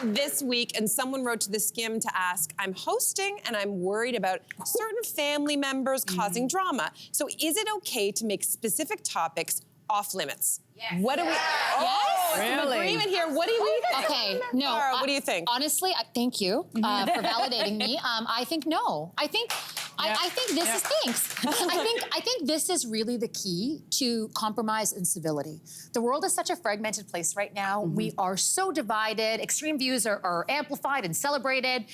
this week, and someone wrote to the Skim to ask, I'm hosting and I'm worried about certain family members causing drama. So is it okay to make specific topics off limits? Yes. What do we? Yes? Really? Agreement here. What do we think? Okay, no. Laura, what do you think? Honestly, thank you for validating me. I think no. I think this is thanks. I think this is really the key to compromise and civility. The world is such a fragmented place right now. We are so divided. Extreme views are amplified and celebrated,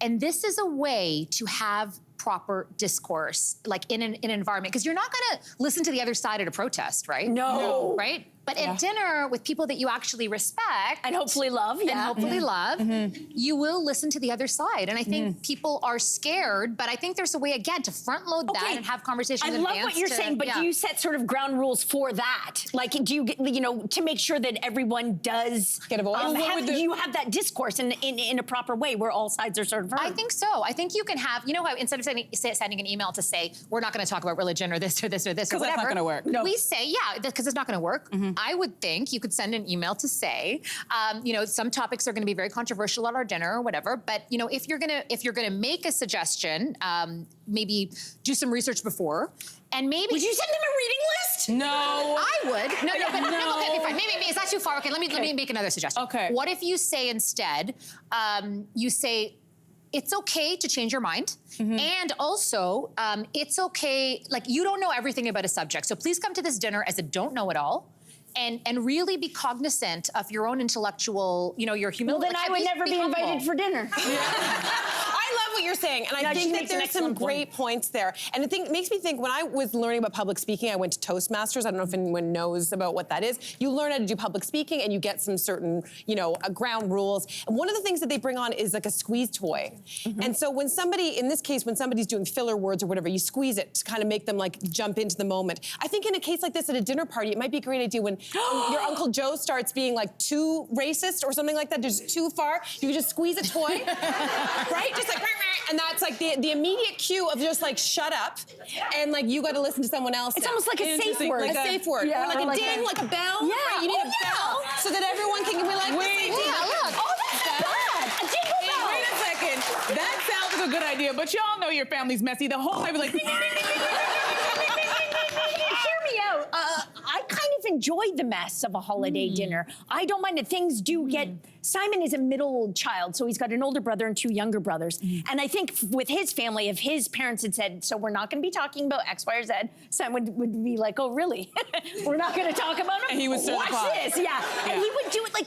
and this is a way to have proper discourse, like in an environment, because you're not gonna listen to the other side at a protest, right? No. Right? But at dinner with people that you actually respect and hopefully love, you will listen to the other side. And I think people are scared, but I think there's a way, again, to front load that and have conversations in advance. I love what you're saying, but do you set sort of ground rules for that? Like, do you, to make sure that everyone does get a voice? You have that discourse in a proper way where all sides are sort of heard? I think so. I think you can have, how instead of sending an email to say, we're not gonna talk about religion or this or this or this or whatever. Because that's not gonna work. No. We say, because it's not gonna work. I would think you could send an email to say, some topics are going to be very controversial at our dinner or whatever. But if you're gonna make a suggestion, maybe do some research before. And maybe would you send them a reading list? No, I would. Okay, fine. Maybe is that too far? Okay, let me make another suggestion. Okay. What if you say instead, you say, it's okay to change your mind. And also, it's okay, like you don't know everything about a subject. So please come to this dinner as a don't know it all. And really be cognizant of your own intellectual, your humility. Well, then I would never be invited for dinner. I love what you're saying, and I think that there's some great points there. And it makes me think, when I was learning about public speaking, I went to Toastmasters. I don't know if anyone knows about what that is. You learn how to do public speaking, and you get some certain, ground rules. And one of the things that they bring on is like a squeeze toy. And so when somebody, in this case, when somebody's doing filler words or whatever, you squeeze it to kind of make them like jump into the moment. I think in a case like this at a dinner party, it might be a great idea when your Uncle Joe starts being like too racist or something like that, just too far, you just squeeze a toy, right? Just like, and that's like the immediate cue of just like shut up, and like you got to listen to someone else. It's almost like a safe word. Like a safe word. Yeah, or like a ding, like a bell. Yeah. Right? You need a bell so that everyone can be like, wait, look. Oh, that's not bad. A jingle bell. Wait a second. That sounds like a good idea, but y'all know your family's messy. The whole time is like, Hear me out. I kind of enjoyed the mess of a holiday dinner. I don't mind it. Things do get... Simon is a middle child, so he's got an older brother and two younger brothers. And I think with his family, if his parents had said, so we're not going to be talking about X, Y, or Z, Simon would be like, oh, really? We're not going to talk about it? And he would stir the pot. Watch this, yeah. And he would do it like,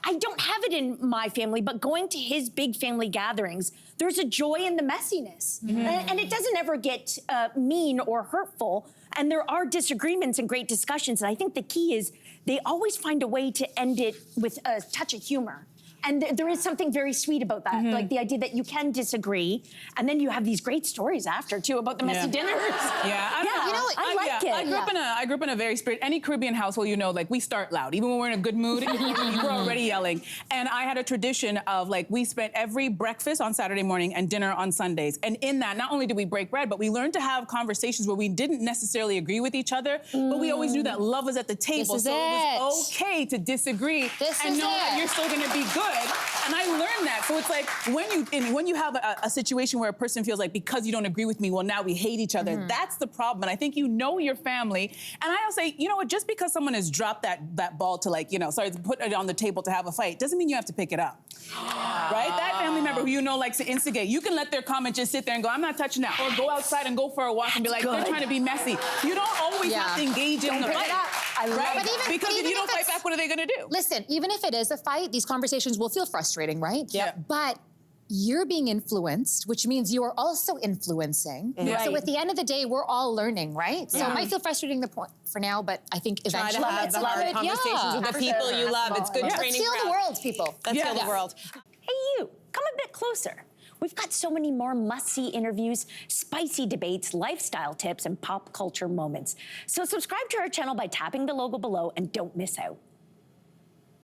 I don't have it in my family, but going to his big family gatherings, there's a joy in the messiness. And it doesn't ever get mean or hurtful. And there are disagreements and great discussions. And I think the key is they always find a way to end it with a touch of humor. And there is something very sweet about that, like the idea that you can disagree, and then you have these great stories after too about the messy dinners. I like it. I grew up in a very any Caribbean household, like we start loud, even when we're in a good mood, we're already yelling. And I had a tradition of like we spent every breakfast on Saturday morning and dinner on Sundays. And in that, not only did we break bread, but we learned to have conversations where we didn't necessarily agree with each other, but we always knew that love was at the table, so it was okay to disagree and know that you're still going to be good. And I learned that. So it's like when you have a situation where a person feels like because you don't agree with me, well, now we hate each other. That's the problem. And I think your family. And I'll say, just because someone has dropped that ball to put it on the table to have a fight, doesn't mean you have to pick it up. Right? That family member who likes to instigate, you can let their comment just sit there and go, I'm not touching that. Or go outside and go for a walk and be like, they're trying to be messy. You don't always have to engage in the fight. I love it. Because if you don't fight back, what are they going to do? Listen, even if it is a fight, these conversations will feel frustrating, right? Yeah. But you're being influenced, which means you are also influencing. Right. So at the end of the day, we're all learning, right? So it might feel frustrating for now, but I think eventually try to have the hard conversations with the people you love. It's good training ground. Let's heal the world, people. Let's heal the world. Hey, you, come a bit closer. We've got so many more must-see interviews, spicy debates, lifestyle tips, and pop culture moments. So subscribe to our channel by tapping the logo below and don't miss out.